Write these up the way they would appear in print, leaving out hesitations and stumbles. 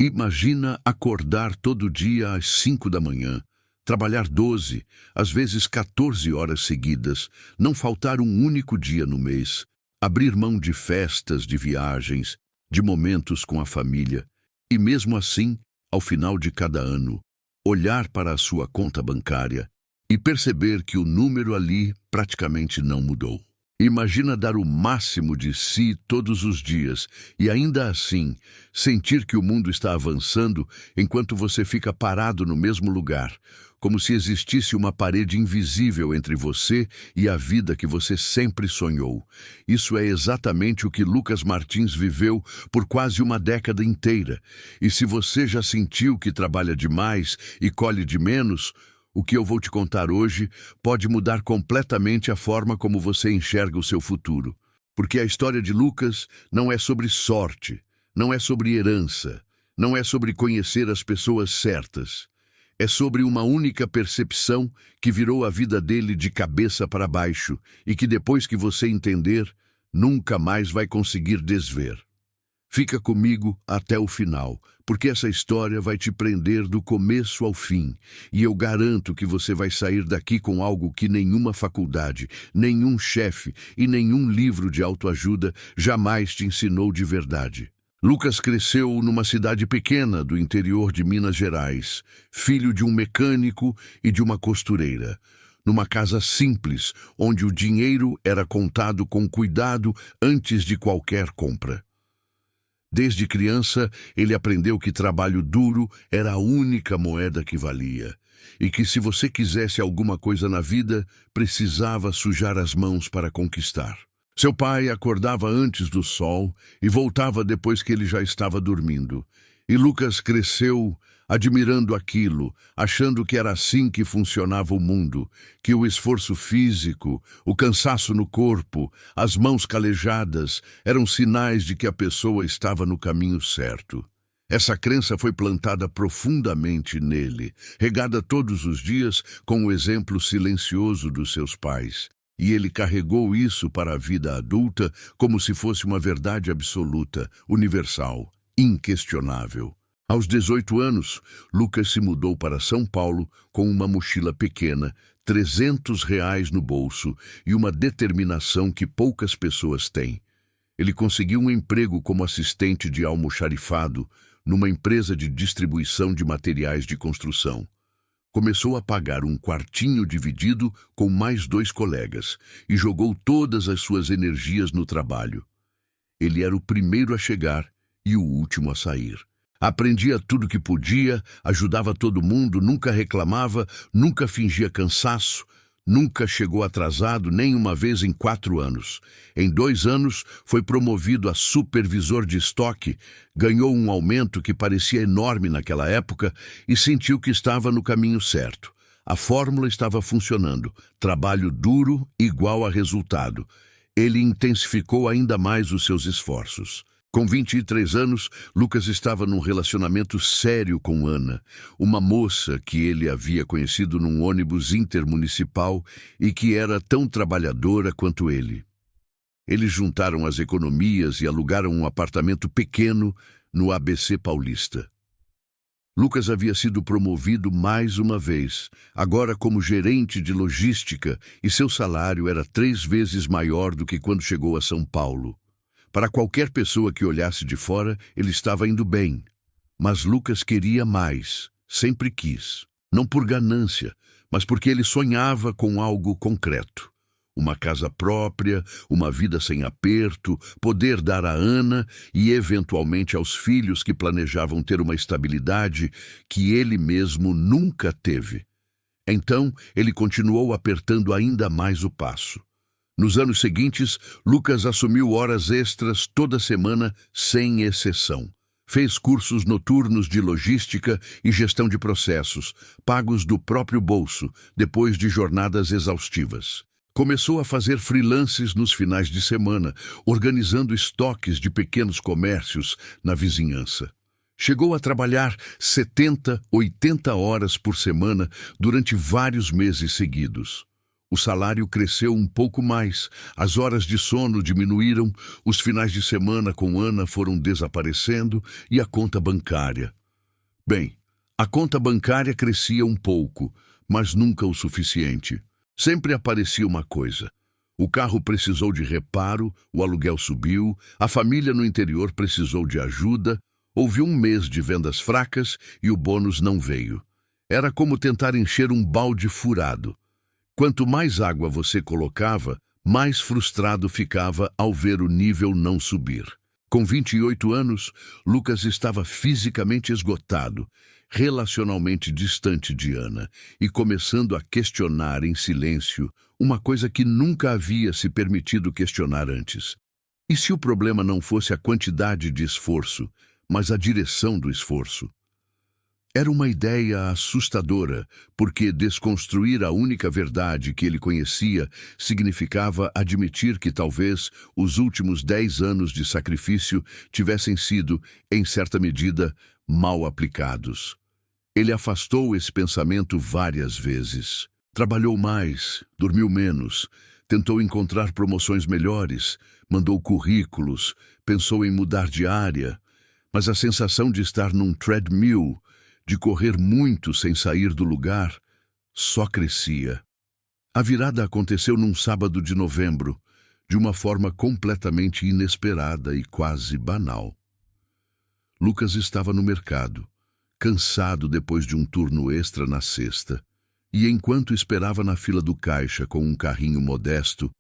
Imagina acordar todo dia às 5 da manhã, trabalhar 12, às vezes 14 horas seguidas, não faltar um único dia no mês, abrir mão de festas, de viagens, de momentos com a família, e mesmo assim, ao final de cada ano, olhar para a sua conta bancária e perceber que o número ali praticamente não mudou. Imagina dar o máximo de si todos os dias e ainda assim sentir que o mundo está avançando enquanto você fica parado no mesmo lugar, como se existisse uma parede invisível entre você e a vida que você sempre sonhou. Isso é exatamente o que Lucas Martins viveu por quase uma década inteira. E se você já sentiu que trabalha demais e colhe de menos, o que eu vou te contar hoje pode mudar completamente a forma como você enxerga o seu futuro. Porque a história de Lucas não é sobre sorte, não é sobre herança, não é sobre conhecer as pessoas certas. É sobre uma única percepção que virou a vida dele de cabeça para baixo e que depois que você entender, nunca mais vai conseguir desver. Fica comigo até o final, porque essa história vai te prender do começo ao fim, e eu garanto que você vai sair daqui com algo que nenhuma faculdade, nenhum chefe e nenhum livro de autoajuda jamais te ensinou de verdade. Lucas cresceu numa cidade pequena do interior de Minas Gerais, filho de um mecânico e de uma costureira, numa casa simples, onde o dinheiro era contado com cuidado antes de qualquer compra. Desde criança, ele aprendeu que trabalho duro era a única moeda que valia, e que se você quisesse alguma coisa na vida, precisava sujar as mãos para conquistar. Seu pai acordava antes do sol e voltava depois que ele já estava dormindo. E Lucas cresceu admirando aquilo, achando que era assim que funcionava o mundo, que o esforço físico, o cansaço no corpo, as mãos calejadas eram sinais de que a pessoa estava no caminho certo. Essa crença foi plantada profundamente nele, regada todos os dias com o exemplo silencioso dos seus pais. E ele carregou isso para a vida adulta como se fosse uma verdade absoluta, universal, inquestionável. Aos 18 anos, Lucas se mudou para São Paulo com uma mochila pequena, R$ 300 no bolso e uma determinação que poucas pessoas têm. Ele conseguiu um emprego como assistente de almoxarifado numa empresa de distribuição de materiais de construção. Começou a pagar um quartinho dividido com mais 2 colegas e jogou todas as suas energias no trabalho. Ele era o primeiro a chegar e o último a sair. Aprendia tudo que podia, ajudava todo mundo, nunca reclamava, nunca fingia cansaço, nunca chegou atrasado nem uma vez em 4 anos. Em 2 anos, foi promovido a supervisor de estoque, ganhou um aumento que parecia enorme naquela época e sentiu que estava no caminho certo. A fórmula estava funcionando, trabalho duro igual a resultado. Ele intensificou ainda mais os seus esforços. Com 23 anos, Lucas estava num relacionamento sério com Ana, uma moça que ele havia conhecido num ônibus intermunicipal e que era tão trabalhadora quanto ele. Eles juntaram as economias e alugaram um apartamento pequeno no ABC Paulista. Lucas havia sido promovido mais uma vez, agora como gerente de logística, e seu salário era 3 vezes maior do que quando chegou a São Paulo. Para qualquer pessoa que olhasse de fora, ele estava indo bem. Mas Lucas queria mais, sempre quis. Não por ganância, mas porque ele sonhava com algo concreto. Uma casa própria, uma vida sem aperto, poder dar a Ana e, eventualmente, aos filhos que planejavam ter uma estabilidade que ele mesmo nunca teve. Então, ele continuou apertando ainda mais o passo. Nos anos seguintes, Lucas assumiu horas extras toda semana, sem exceção. Fez cursos noturnos de logística e gestão de processos, pagos do próprio bolso, depois de jornadas exaustivas. Começou a fazer freelances nos finais de semana, organizando estoques de pequenos comércios na vizinhança. Chegou a trabalhar 70, 80 horas por semana durante vários meses seguidos. O salário cresceu um pouco mais, as horas de sono diminuíram, os finais de semana com Ana foram desaparecendo e a conta bancária. Bem, a conta bancária crescia um pouco, mas nunca o suficiente. Sempre aparecia uma coisa. O carro precisou de reparo, o aluguel subiu, a família no interior precisou de ajuda, houve um mês de vendas fracas e o bônus não veio. Era como tentar encher um balde furado. Quanto mais água você colocava, mais frustrado ficava ao ver o nível não subir. Com 28 anos, Lucas estava fisicamente esgotado, relacionalmente distante de Ana e começando a questionar em silêncio uma coisa que nunca havia se permitido questionar antes. E se o problema não fosse a quantidade de esforço, mas a direção do esforço? Era uma ideia assustadora, porque desconstruir a única verdade que ele conhecia significava admitir que talvez os últimos 10 anos de sacrifício tivessem sido, em certa medida, mal aplicados. Ele afastou esse pensamento várias vezes. Trabalhou mais, dormiu menos, tentou encontrar promoções melhores, mandou currículos, pensou em mudar de área, mas a sensação de estar num treadmill, de correr muito sem sair do lugar, só crescia. A virada aconteceu num sábado de novembro, de uma forma completamente inesperada e quase banal. Lucas estava no mercado, cansado depois de um turno extra na sexta, e enquanto esperava na fila do caixa com um carrinho modesto,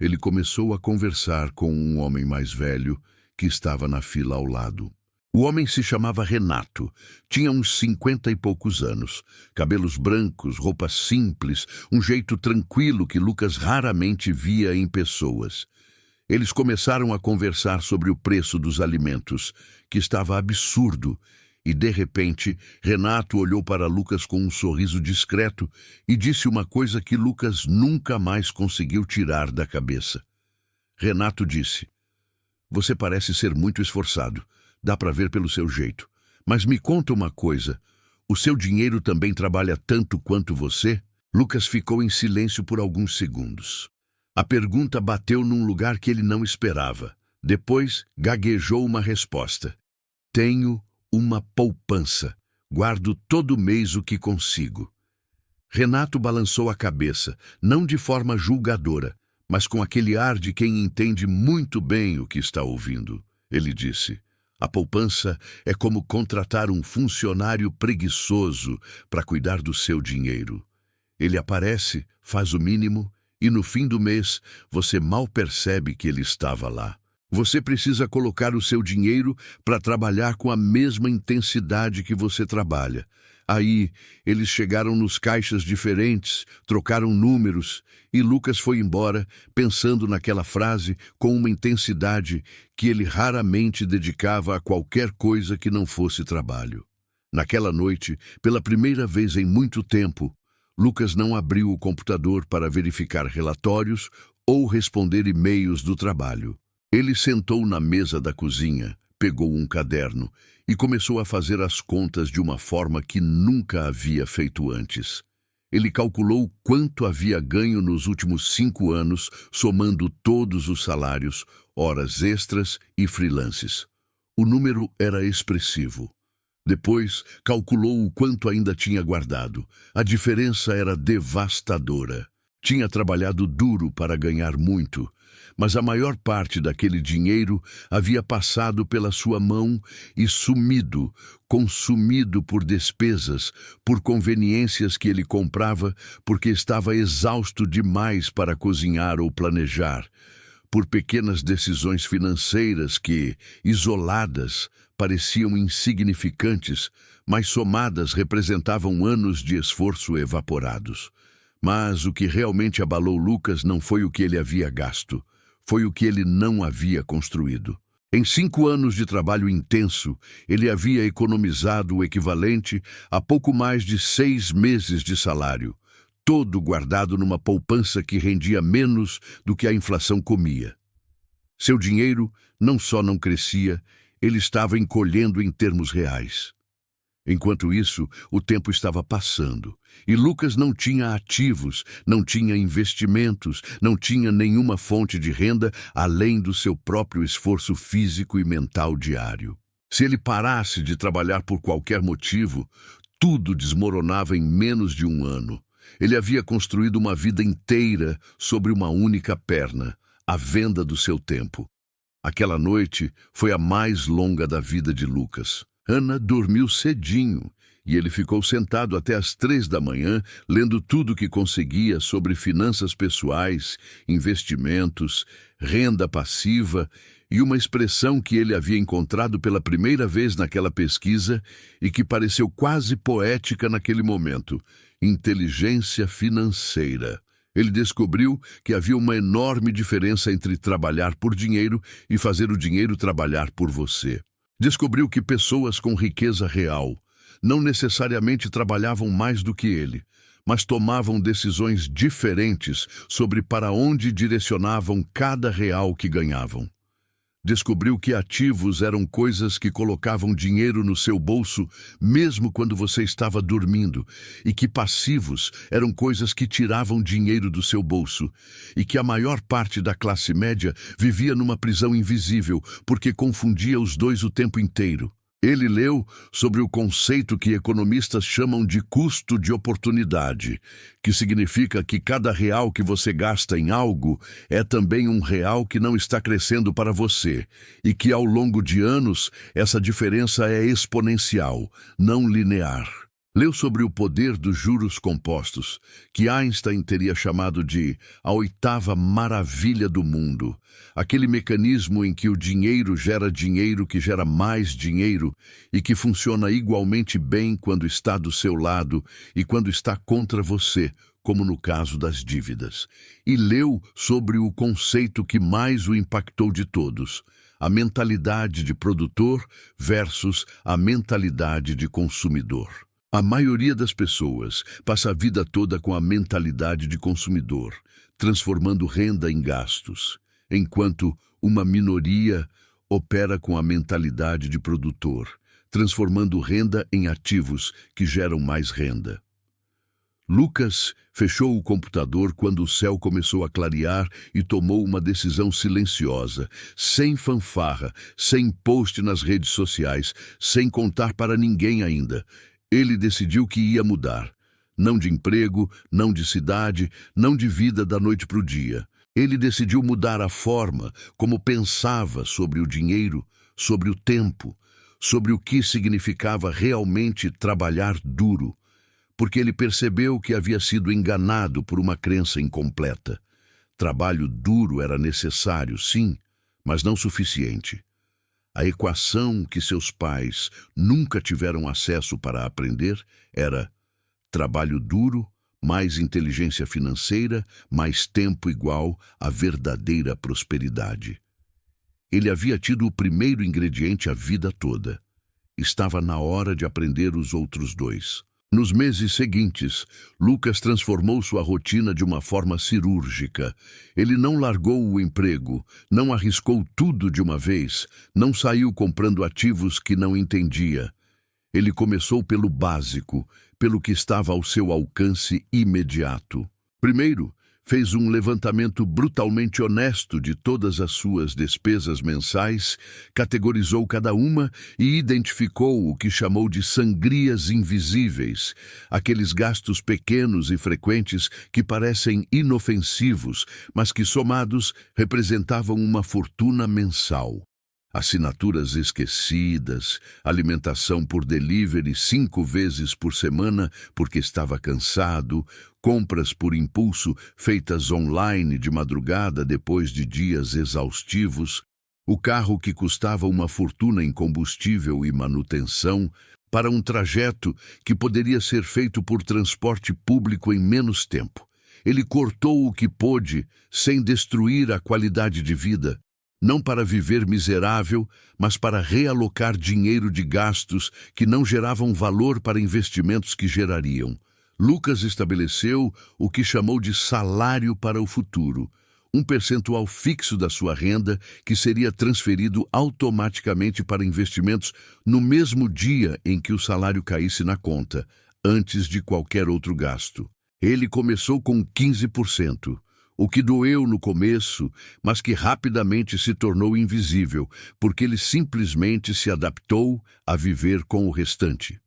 ele começou a conversar com um homem mais velho que estava na fila ao lado. O homem se chamava Renato, tinha uns 50 e poucos anos, cabelos brancos, roupa simples, um jeito tranquilo que Lucas raramente via em pessoas. Eles começaram a conversar sobre o preço dos alimentos, que estava absurdo, e de repente Renato olhou para Lucas com um sorriso discreto e disse uma coisa que Lucas nunca mais conseguiu tirar da cabeça. Renato disse: "Você parece ser muito esforçado. Dá para ver pelo seu jeito. Mas me conta uma coisa. O seu dinheiro também trabalha tanto quanto você?" Lucas ficou em silêncio por alguns segundos. A pergunta bateu num lugar que ele não esperava. Depois, gaguejou uma resposta. "Tenho uma poupança. Guardo todo mês o que consigo." Renato balançou a cabeça, não de forma julgadora, mas com aquele ar de quem entende muito bem o que está ouvindo. Ele disse: "A poupança é como contratar um funcionário preguiçoso para cuidar do seu dinheiro. Ele aparece, faz o mínimo, e no fim do mês você mal percebe que ele estava lá. Você precisa colocar o seu dinheiro para trabalhar com a mesma intensidade que você trabalha. Aí, eles chegaram nos caixas diferentes, trocaram números, e Lucas foi embora pensando naquela frase com uma intensidade que ele raramente dedicava a qualquer coisa que não fosse trabalho. Naquela noite, pela primeira vez em muito tempo, Lucas não abriu o computador para verificar relatórios ou responder e-mails do trabalho. Ele sentou na mesa da cozinha, pegou um caderno e começou a fazer as contas de uma forma que nunca havia feito antes. Ele calculou quanto havia ganho nos últimos 5 anos, somando todos os salários, horas extras e freelances. O número era expressivo. Depois, calculou o quanto ainda tinha guardado. A diferença era devastadora. Tinha trabalhado duro para ganhar muito, mas a maior parte daquele dinheiro havia passado pela sua mão e sumido, consumido por despesas, por conveniências que ele comprava porque estava exausto demais para cozinhar ou planejar, por pequenas decisões financeiras que, isoladas, pareciam insignificantes, mas somadas representavam anos de esforço evaporados. Mas o que realmente abalou Lucas não foi o que ele havia gasto, foi o que ele não havia construído. Em 5 anos de trabalho intenso, ele havia economizado o equivalente a pouco mais de 6 meses de salário, todo guardado numa poupança que rendia menos do que a inflação comia. Seu dinheiro não só não crescia, ele estava encolhendo em termos reais. Enquanto isso, o tempo estava passando, e Lucas não tinha ativos, não tinha investimentos, não tinha nenhuma fonte de renda além do seu próprio esforço físico e mental diário. Se ele parasse de trabalhar por qualquer motivo, tudo desmoronava em menos de um ano. Ele havia construído uma vida inteira sobre uma única perna, a venda do seu tempo. Aquela noite foi a mais longa da vida de Lucas. Ana dormiu cedinho e ele ficou sentado até às 3 da manhã, lendo tudo o que conseguia sobre finanças pessoais, investimentos, renda passiva e uma expressão que ele havia encontrado pela primeira vez naquela pesquisa e que pareceu quase poética naquele momento: inteligência financeira. Ele descobriu que havia uma enorme diferença entre trabalhar por dinheiro e fazer o dinheiro trabalhar por você. Descobriu que pessoas com riqueza real não necessariamente trabalhavam mais do que ele, mas tomavam decisões diferentes sobre para onde direcionavam cada real que ganhavam. Descobriu que ativos eram coisas que colocavam dinheiro no seu bolso mesmo quando você estava dormindo, e que passivos eram coisas que tiravam dinheiro do seu bolso, e que a maior parte da classe média vivia numa prisão invisível porque confundia os dois o tempo inteiro. Ele leu sobre o conceito que economistas chamam de custo de oportunidade, que significa que cada real que você gasta em algo é também um real que não está crescendo para você, e que ao longo de anos essa diferença é exponencial, não linear. Leu sobre o poder dos juros compostos, que Einstein teria chamado de a oitava maravilha do mundo, aquele mecanismo em que o dinheiro que gera mais dinheiro e que funciona igualmente bem quando está do seu lado e quando está contra você, como no caso das dívidas. E leu sobre o conceito que mais o impactou de todos: a mentalidade de produtor versus a mentalidade de consumidor. A maioria das pessoas passa a vida toda com a mentalidade de consumidor, transformando renda em gastos, enquanto uma minoria opera com a mentalidade de produtor, transformando renda em ativos que geram mais renda. Lucas fechou o computador quando o céu começou a clarear e tomou uma decisão silenciosa, sem fanfarra, sem post nas redes sociais, sem contar para ninguém ainda. Ele decidiu que ia mudar. Não de emprego, não de cidade, não de vida da noite para o dia. Ele decidiu mudar a forma como pensava sobre o dinheiro, sobre o tempo, sobre o que significava realmente trabalhar duro, porque ele percebeu que havia sido enganado por uma crença incompleta. Trabalho duro era necessário, sim, mas não suficiente. A equação que seus pais nunca tiveram acesso para aprender era trabalho duro mais inteligência financeira mais tempo igual a verdadeira prosperidade. Ele havia tido o primeiro ingrediente a vida toda. Estava na hora de aprender os outros dois. Nos meses seguintes, Lucas transformou sua rotina de uma forma cirúrgica. Ele não largou o emprego, não arriscou tudo de uma vez, não saiu comprando ativos que não entendia. Ele começou pelo básico, pelo que estava ao seu alcance imediato. Primeiro, fez um levantamento brutalmente honesto de todas as suas despesas mensais, categorizou cada uma e identificou o que chamou de sangrias invisíveis, aqueles gastos pequenos e frequentes que parecem inofensivos, mas que somados representavam uma fortuna mensal. Assinaturas esquecidas, alimentação por delivery 5 vezes por semana porque estava cansado, compras por impulso feitas online de madrugada depois de dias exaustivos, o carro que custava uma fortuna em combustível e manutenção para um trajeto que poderia ser feito por transporte público em menos tempo. Ele cortou o que pôde sem destruir a qualidade de vida, não para viver miserável, mas para realocar dinheiro de gastos que não geravam valor para investimentos que gerariam. Lucas estabeleceu o que chamou de salário para o futuro, um percentual fixo da sua renda que seria transferido automaticamente para investimentos no mesmo dia em que o salário caísse na conta, antes de qualquer outro gasto. Ele começou com 15%, o que doeu no começo, mas que rapidamente se tornou invisível, porque ele simplesmente se adaptou a viver com o restante.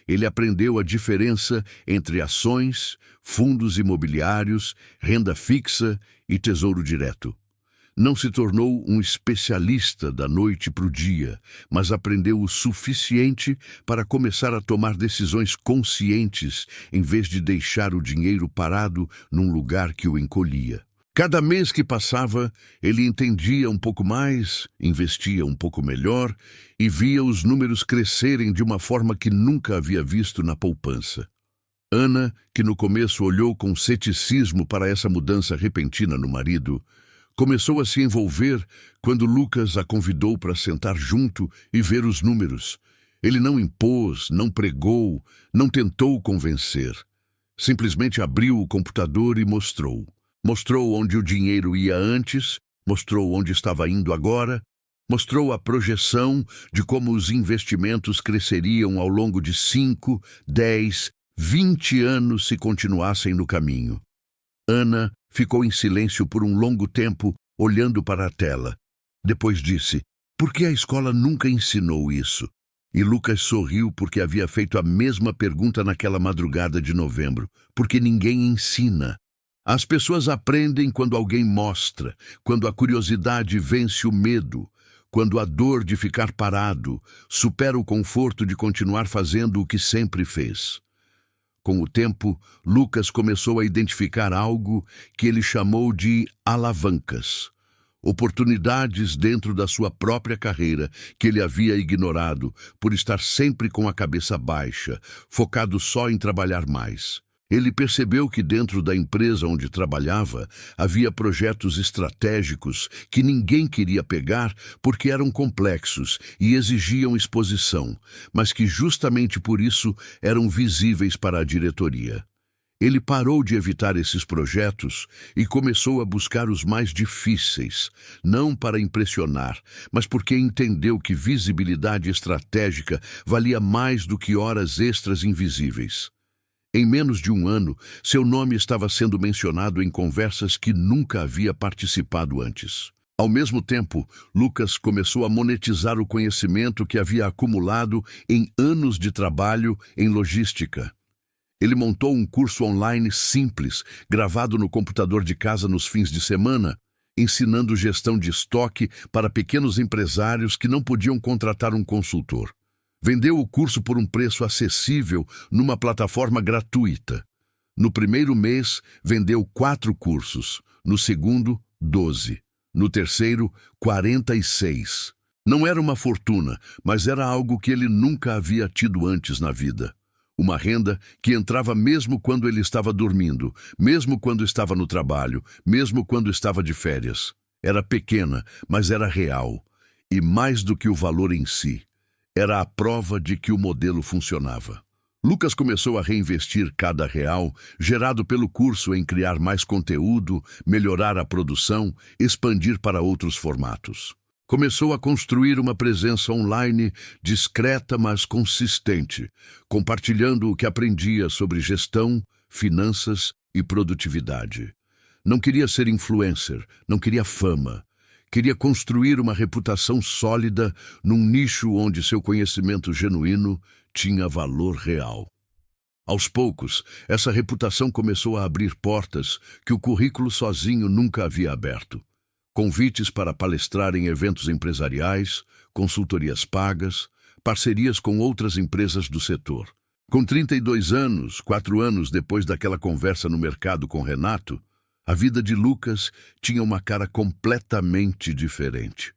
Ele aprendeu a diferença entre ações, fundos imobiliários, renda fixa e tesouro direto. Não se tornou um especialista da noite para o dia, mas aprendeu o suficiente para começar a tomar decisões conscientes em vez de deixar o dinheiro parado num lugar que o encolhia. Cada mês que passava, ele entendia um pouco mais, investia um pouco melhor e via os números crescerem de uma forma que nunca havia visto na poupança. Ana, que no começo olhou com ceticismo para essa mudança repentina no marido, começou a se envolver quando Lucas a convidou para sentar junto e ver os números. Ele não impôs, não pregou, não tentou convencer. Simplesmente abriu o computador e mostrou. Mostrou onde o dinheiro ia antes, mostrou onde estava indo agora, mostrou a projeção de como os investimentos cresceriam ao longo de 5, 10, 20 anos se continuassem no caminho. Ana ficou em silêncio por um longo tempo, olhando para a tela. Depois disse: "Por que a escola nunca ensinou isso?" E Lucas sorriu porque havia feito a mesma pergunta naquela madrugada de novembro. Porque ninguém ensina. As pessoas aprendem quando alguém mostra, quando a curiosidade vence o medo, quando a dor de ficar parado supera o conforto de continuar fazendo o que sempre fez. Com o tempo, Lucas começou a identificar algo que ele chamou de alavancas. Oportunidades dentro da sua própria carreira que ele havia ignorado por estar sempre com a cabeça baixa, focado só em trabalhar mais. Ele percebeu que dentro da empresa onde trabalhava havia projetos estratégicos que ninguém queria pegar porque eram complexos e exigiam exposição, mas que justamente por isso eram visíveis para a diretoria. Ele parou de evitar esses projetos e começou a buscar os mais difíceis, não para impressionar, mas porque entendeu que visibilidade estratégica valia mais do que horas extras invisíveis. Em menos de um ano, seu nome estava sendo mencionado em conversas que nunca havia participado antes. Ao mesmo tempo, Lucas começou a monetizar o conhecimento que havia acumulado em anos de trabalho em logística. Ele montou um curso online simples, gravado no computador de casa nos fins de semana, ensinando gestão de estoque para pequenos empresários que não podiam contratar um consultor. Vendeu o curso por um preço acessível numa plataforma gratuita. No primeiro mês, vendeu 4 cursos. No segundo, 12. No terceiro, 46. Não era uma fortuna, mas era algo que ele nunca havia tido antes na vida. Uma renda que entrava mesmo quando ele estava dormindo, mesmo quando estava no trabalho, mesmo quando estava de férias. Era pequena, mas era real. E mais do que o valor em si, era a prova de que o modelo funcionava. Lucas começou a reinvestir cada real gerado pelo curso em criar mais conteúdo, melhorar a produção, expandir para outros formatos. Começou a construir uma presença online discreta, mas consistente, compartilhando o que aprendia sobre gestão, finanças e produtividade. Não queria ser influencer, não queria fama. Queria construir uma reputação sólida num nicho onde seu conhecimento genuíno tinha valor real. Aos poucos, essa reputação começou a abrir portas que o currículo sozinho nunca havia aberto. Convites para palestrar em eventos empresariais, consultorias pagas, parcerias com outras empresas do setor. Com 32 anos, 4 anos depois daquela conversa no mercado com Renato, a vida de Lucas tinha uma cara completamente diferente.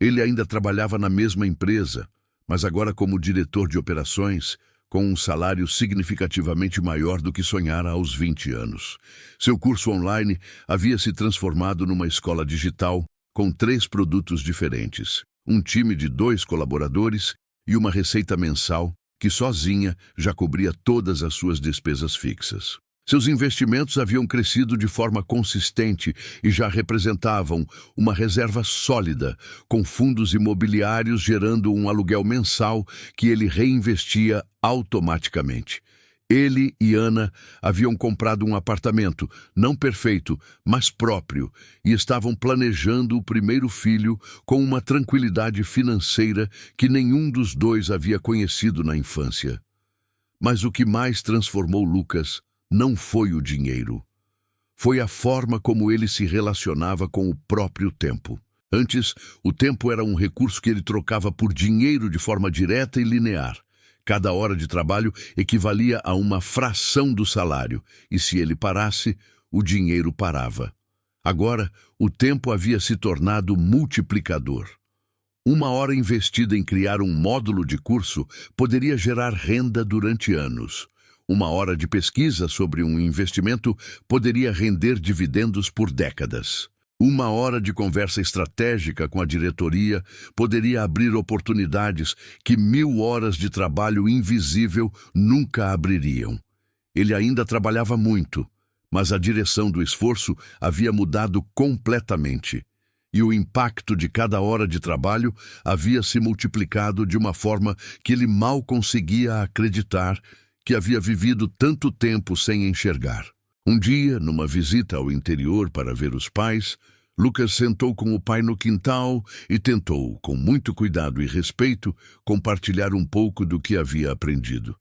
Ele ainda trabalhava na mesma empresa, mas agora como diretor de operações, com um salário significativamente maior do que sonhara aos 20 anos. Seu curso online havia se transformado numa escola digital com 3 produtos diferentes, um time de 2 colaboradores e uma receita mensal que sozinha já cobria todas as suas despesas fixas. Seus investimentos haviam crescido de forma consistente e já representavam uma reserva sólida, com fundos imobiliários gerando um aluguel mensal que ele reinvestia automaticamente. Ele e Ana haviam comprado um apartamento, não perfeito, mas próprio, e estavam planejando o primeiro filho com uma tranquilidade financeira que nenhum dos dois havia conhecido na infância. Mas o que mais transformou Lucas não foi o dinheiro. Foi a forma como ele se relacionava com o próprio tempo. Antes, o tempo era um recurso que ele trocava por dinheiro de forma direta e linear. Cada hora de trabalho equivalia a uma fração do salário, e se ele parasse, o dinheiro parava. Agora, o tempo havia se tornado multiplicador. Uma hora investida em criar um módulo de curso poderia gerar renda durante anos. Uma hora de pesquisa sobre um investimento poderia render dividendos por décadas. Uma hora de conversa estratégica com a diretoria poderia abrir oportunidades que 1000 horas de trabalho invisível nunca abririam. Ele ainda trabalhava muito, mas a direção do esforço havia mudado completamente. E o impacto de cada hora de trabalho havia se multiplicado de uma forma que ele mal conseguia acreditar que havia vivido tanto tempo sem enxergar. Um dia, numa visita ao interior para ver os pais, Lucas sentou com o pai no quintal e tentou, com muito cuidado e respeito, compartilhar um pouco do que havia aprendido.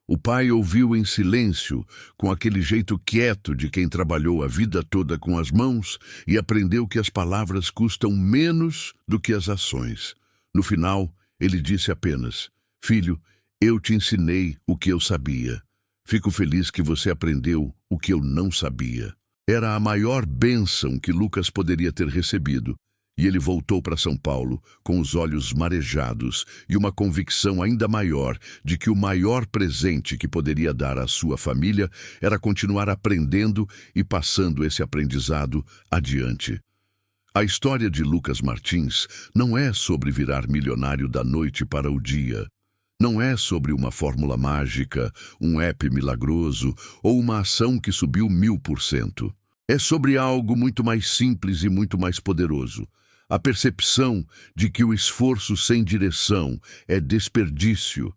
O pai ouviu em silêncio, com aquele jeito quieto de quem trabalhou a vida toda com as mãos e aprendeu que as palavras custam menos do que as ações. No final, ele disse apenas: "Filho, eu te ensinei o que eu sabia. Fico feliz que você aprendeu o que eu não sabia." Era a maior bênção que Lucas poderia ter recebido, e ele voltou para São Paulo com os olhos marejados e uma convicção ainda maior de que o maior presente que poderia dar à sua família era continuar aprendendo e passando esse aprendizado adiante. A história de Lucas Martins não é sobre virar milionário da noite para o dia. Não é sobre uma fórmula mágica, um app milagroso ou uma ação que subiu 1000%. É sobre algo muito mais simples e muito mais poderoso. A percepção de que o esforço sem direção é desperdício,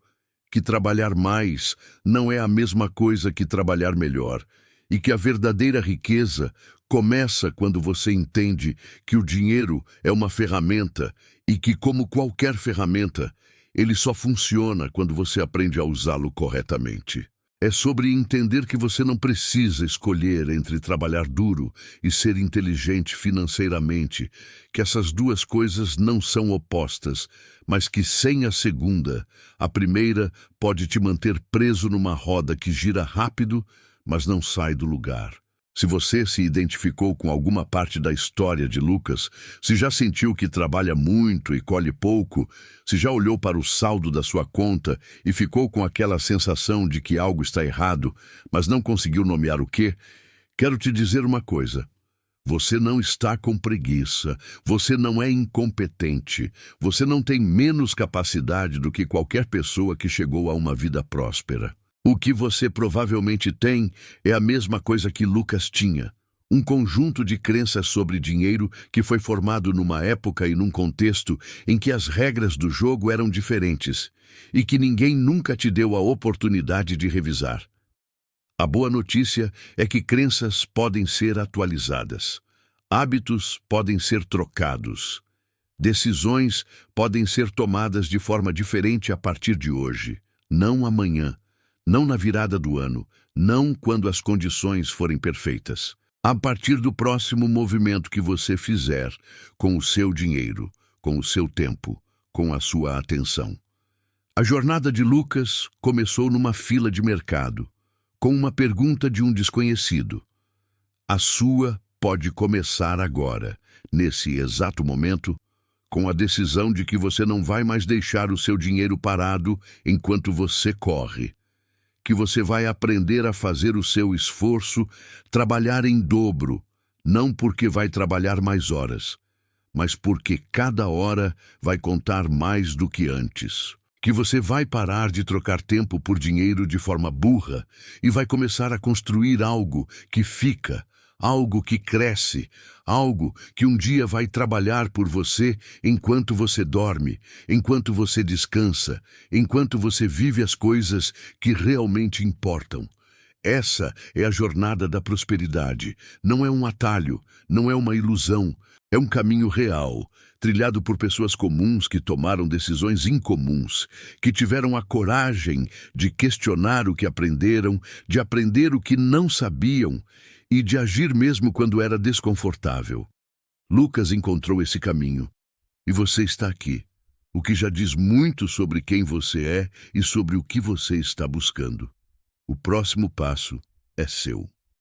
que trabalhar mais não é a mesma coisa que trabalhar melhor, e que a verdadeira riqueza começa quando você entende que o dinheiro é uma ferramenta e que, como qualquer ferramenta, ele só funciona quando você aprende a usá-lo corretamente. É sobre entender que você não precisa escolher entre trabalhar duro e ser inteligente financeiramente, que essas duas coisas não são opostas, mas que sem a segunda, a primeira pode te manter preso numa roda que gira rápido, mas não sai do lugar. Se você se identificou com alguma parte da história de Lucas, se já sentiu que trabalha muito e colhe pouco, se já olhou para o saldo da sua conta e ficou com aquela sensação de que algo está errado, mas não conseguiu nomear o quê, quero te dizer uma coisa. Você não está com preguiça, você não é incompetente, você não tem menos capacidade do que qualquer pessoa que chegou a uma vida próspera. O que você provavelmente tem é a mesma coisa que Lucas tinha. Um conjunto de crenças sobre dinheiro que foi formado numa época e num contexto em que as regras do jogo eram diferentes e que ninguém nunca te deu a oportunidade de revisar. A boa notícia é que crenças podem ser atualizadas. Hábitos podem ser trocados. Decisões podem ser tomadas de forma diferente a partir de hoje, não amanhã. Não na virada do ano, não quando as condições forem perfeitas. A partir do próximo movimento que você fizer com o seu dinheiro, com o seu tempo, com a sua atenção. A jornada de Lucas começou numa fila de mercado, com uma pergunta de um desconhecido. A sua pode começar agora, nesse exato momento, com a decisão de que você não vai mais deixar o seu dinheiro parado enquanto você corre. Que você vai aprender a fazer o seu esforço, trabalhar em dobro, não porque vai trabalhar mais horas, mas porque cada hora vai contar mais do que antes. que você vai parar de trocar tempo por dinheiro de forma burra e vai começar a construir algo que fica, algo que cresce, algo que um dia vai trabalhar por você enquanto você dorme, enquanto você descansa, enquanto você vive as coisas que realmente importam. Essa é a jornada da prosperidade. Não é um atalho, não é uma ilusão, é um caminho real, trilhado por pessoas comuns que tomaram decisões incomuns, que tiveram a coragem de questionar o que aprenderam, de aprender o que não sabiam e de agir mesmo quando era desconfortável. Lucas encontrou esse caminho e você está aqui, o que já diz muito sobre quem você é e sobre o que você está buscando. O próximo passo é seu.